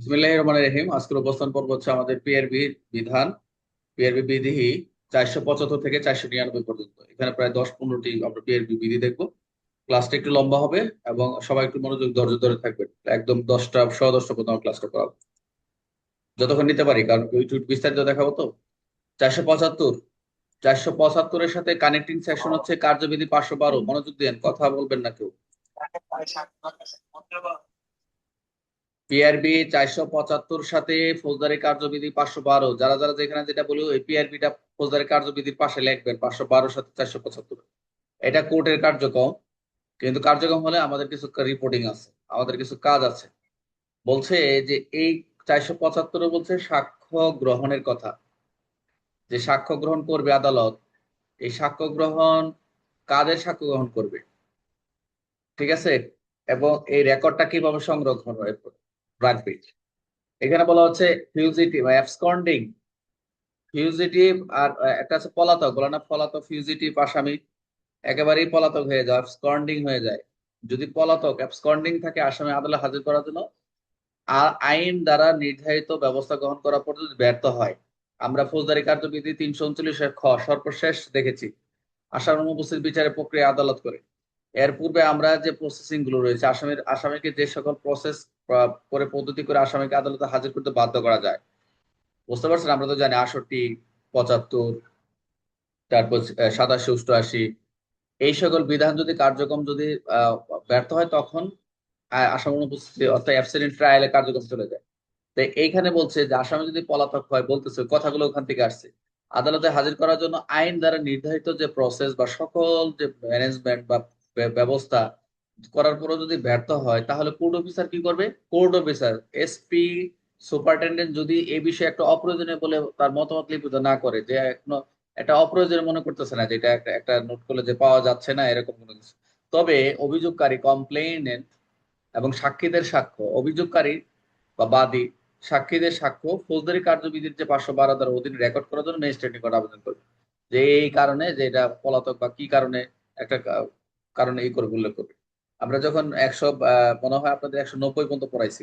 বিসমিল্লাহির রহমানির রহিম। আজকের উপস্থান পর্ব হচ্ছে আমাদের পিআরবি বিধান, পিআরবি বিধি 475 থেকে 499 পর্যন্ত। এখানে প্রায় 10-15টি আমরা পিআরবি বিধি দেখবো। ক্লাসটা একটু লম্বা হবে এবং সবাই একটু মনোযোগ ধৈর্য ধরে থাকবেন। একদম 10টা 10:15 পর্যন্ত আমরা ক্লাসটা করাবো, যতক্ষণ নিতে পারি, কারণ একটু বিস্তারিত দেখাবো তো। 475, 475-এর সাথে কানেক্টিং সেকশন হচ্ছে কার্যবিধি 512। মনোযোগ দেন, কথা বলবেন না কেউ। পিআরবি 475 সাথে ফৌজদারি কার্যবিধি 512। যারা যারা যেখানে যেটা বলি ওই পিআরবিটা ফৌজদারি কার্যবিধির পাশে লিখবেন, 512 সাথে 475। এটা কোর্টের কার্যক্রম, কিন্তু কার্যক্রম হলে আমাদের কিছু রিপোর্টিং আছে, আমাদের কিছু কাজ আছে। বলছে যে এই 475 বলছে সাক্ষ্য গ্রহণের কথা, যে সাক্ষ্য গ্রহণ করবে আদালত। এই সাক্ষ্য গ্রহণ কাদের সাক্ষ্য গ্রহণ করবে, ঠিক আছে, এবং এই রেকর্ডটা কিভাবে সংরক্ষণ রাখবে। এখানে বলা হচ্ছে ফিউজিটিভ বা অ্যাবসকন্ডিং, ফিউজিটিভ আর একটা আছে পলাতক, বলে না পলাতক ফিউজিটিভ আসামি, একেবারেই পলাতক হয়ে যায়, অ্যাবসকন্ডিং হয়ে যায়। যদি পলাতক অ্যাবসকন্ডিং থাকে, আসামি আদালতে হাজির করার জন্য আর আইন দ্বারা নির্ধারিত ব্যবস্থা গ্রহণ করা পর্যন্ত যদি ব্যর্থ হয়। আমরা ফৌজদারি কার্যবিধি 339-এর সর্বশেষ দেখেছি, আসামি অনুপস্থিত বিচারের প্রক্রিয়া আদালত করে। এর পূর্বে আমরা যে প্রসেসিং গুলো রয়েছে, আসামিকে যে সকল প্রসেস করে পদ্ধতি করে আসামিকে আদালতে হাজির করতে বাধ্য করা যায়, বুঝতে পারছেন? আমরা তো জানি 68, 75, তারপর 87, 88, এই সকল বিধান যদি কার্যক্রম যদি আহ, ব্যর্থ হয়, তখন আসামি অনুপস্থিতি অর্থাৎ অ্যাবসেন্ট ট্রায়ালে কার্যক্রম চলে যায়। তো এইখানে বলছে যে আসামি যদি পলাতক হয়, বলতেছে কথাগুলো ওখান থেকে আসছে, আদালতে হাজির করার জন্য আইন দ্বারা নির্ধারিত যে প্রসেস বা সকল যে ম্যানেজমেন্ট বা ব্যবস্থা করার পরও যদি ব্যর্থ হয়, তাহলে কোর্ট অফিসার কি করবে? কোর্ট অফিসার, এসপি, সুপারিনটেন্ডেন্ট যদি এই বিষয়ে একটা অপ্রয়োজনীয় বলে তার মতামত লিপিত না করে, যে এখনো একটা অপ্রয়োজনীয় মনে করতেছে না, যেটা একটা একটা নোট করলে যে পাওয়া যাচ্ছে না এরকম কোনো কিছু, তবে অভিযোগকারী কমপ্লেইনেন্ট এবং সাক্ষীদের সাক্ষ্য, অভিযোগকারী বা বাদী সাক্ষীদের সাক্ষ্য ফৌজদারি কার্যবিধির যে 512 ধারার অধীনে রেকর্ড করার জন্য ম্যাজিস্ট্রেট নিকট আবেদন করবে, যে এই কারণে যে এটা পলাতক বা কি কারণে একটা কারণে এই করে উল্লেখ করবে। আমরা যখন 100 মনে হয় আপনাদের 190 পর্যন্ত পড়াইছি,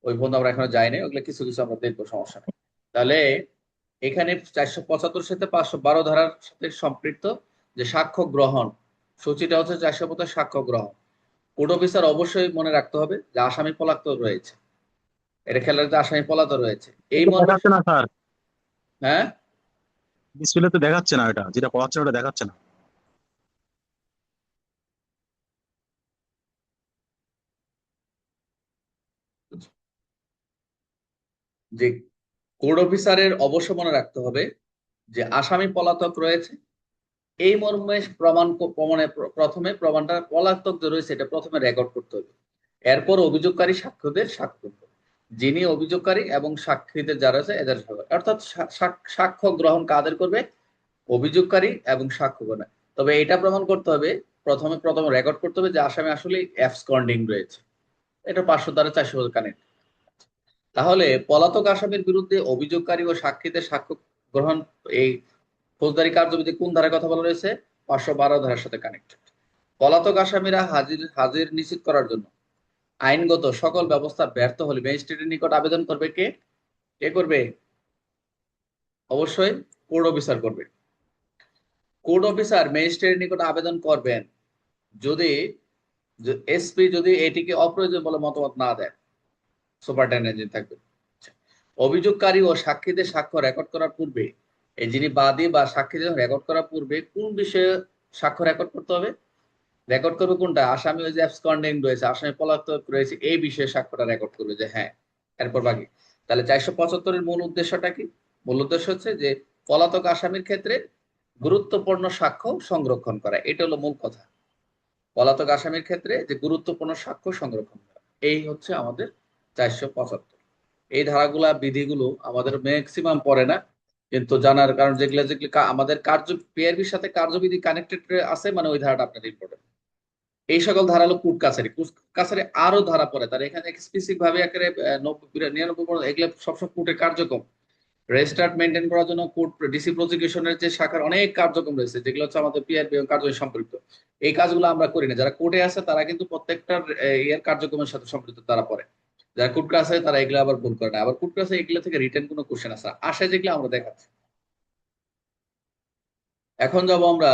ওই পর্যন্ত আমরা এখনো যাইনি, ওগুলো কিছু কিছু আমরা দেখবো, সমস্যা নেই। তাহলে এখানে 475 সাথে 512 ধারার সাথে সম্পৃক্ত যে সাক্ষ্য গ্রহণ সূচিটা হচ্ছে 475 সাক্ষ্য গ্রহণ। কোর্ট অফিসার অবশ্যই মনে রাখতে হবে যে আসামি পলাতক রয়েছে, এটা খেয়াল রাখতে, আসামি পলাতক রয়েছে এই এটা মর্মে। দেখাচ্ছে না স্যার। হ্যাঁ, ডিসপ্লেতে দেখাচ্ছে না, এটা যেটা পড়াচ্ছেন ওটা দেখাচ্ছে না। যে কোর্ট অফিসারের অবশ্য মনে রাখতে হবে যে আসামি পলাতক রয়েছে এই মর্মে প্রথমে প্রমাণটা পলাতক যে রয়েছে এটা প্রথমে রেকর্ড করতে হবে। এরপর অভিযোগকারী সাক্ষ্যদের সাক্ষ্য করতে হবে। যিনি অভিযোগকারী এবং সাক্ষীদের যারা আছে এদের সাক্ষ্য, অর্থাৎ সাক্ষ্য গ্রহণ কাদের করবে? অভিযোগকারী এবং সাক্ষ্যগণ। তবে এটা প্রমাণ করতে হবে, প্রথম রেকর্ড করতে হবে যে আসামি আসলে অ্যাবসকন্ডিং রয়েছে। এটা 512, 400 কানেক্ট। তাহলে পলাতক আসামির বিরুদ্ধে অভিযোগকারী ও সাক্ষীদের সাক্ষ্য গ্রহণ এই ফৌজদারি কার্যবিধি কোন ধারার কথা বলা রয়েছে? 512 ধারার সাথে কানেক্টেড। পলাতক আসামিরা হাজির হাজির নিশ্চিত করার জন্য আইনগত সকল ব্যবস্থা ব্যর্থ হলে ম্যাজিস্ট্রেটের নিকট আবেদন করবে কে? কে করবে? অবশ্যই কোর্ট অফিসার করবে। কোর্ট অফিসার ম্যাজিস্ট্রেটের নিকট আবেদন করবেন যদি এসপি যদি এটিকে অপ্রয়োজন বলে মতামত না দেয়, সুপারিনটেন্ডেন্ট যিনি থাকবে। অভিযোগকারী ও সাক্ষীদের সাক্ষ্য রেকর্ড করার পূর্বে, এই যিনি বাদী বা সাক্ষীদের রেকর্ড করার পূর্বে কোন বিষয়ে সাক্ষ্য রেকর্ড করতে হবে? রেকর্ড করবে কোনটা? আসামি ওই যে অ্যাবসকন্ডিং রয়েছে, আসামি পলাতক রয়েছে, এই বিষয়ে সাক্ষ্যটা রেকর্ড করবে যে হ্যাঁ। এরপর বাকি। তাহলে 475-এর মূল উদ্দেশ্যটা কি? মূল উদ্দেশ্য হচ্ছে যে পলাতক আসামির ক্ষেত্রে গুরুত্বপূর্ণ সাক্ষ্য সংরক্ষণ করা, এটা হলো মূল কথা। পলাতক আসামির ক্ষেত্রে যে গুরুত্বপূর্ণ সাক্ষ্য সংরক্ষণ করা, এই হচ্ছে আমাদের 475। এই ধারাগুলা বিধিগুলো আমাদের ম্যাক্সিমাম পড়ে না, কিন্তু জানার কারণ যেগুলো যেগুলো আমাদের পিআরবির সাথে কার্যবিধি কানেক্টেড আছে, মানে ওই ধারাটা আপনাদের ইম্পর্টেন্ট। এই সকল ধারা হলো কোর্ট কাছারি। কোর্ট কাছারি আরো ধারা পড়ে, তার এখানে স্পেসিফিক ভাবে একেবারে 90, 99 এগুলো সবসময় কোর্টের কার্যক্রম রেজিস্টার্ড মেনটেন করার জন্য কোর্ট ডিসি প্রসিকিউশনের যে শাখার অনেক কার্যক্রম রয়েছে, যেগুলো হচ্ছে আমাদের পিআরবি কার্যক্রম সম্পৃক্ত। এই কাজগুলো আমরা করি না, যারা কোর্টে আছে তারা কিন্তু প্রত্যেকটা ইয়ের কার্যক্রমের সাথে সম্পৃক্ত তারা পড়ে। যারা কোড ক্লাসে তারা এগুলো আবার ভুল করে না, আবার কোড ক্লাসে এগুলো থেকে রিটেন কোনো কোশ্চেন আসে যেগুলো আমরা দেখাচ্ছি। এখন যাব আমরা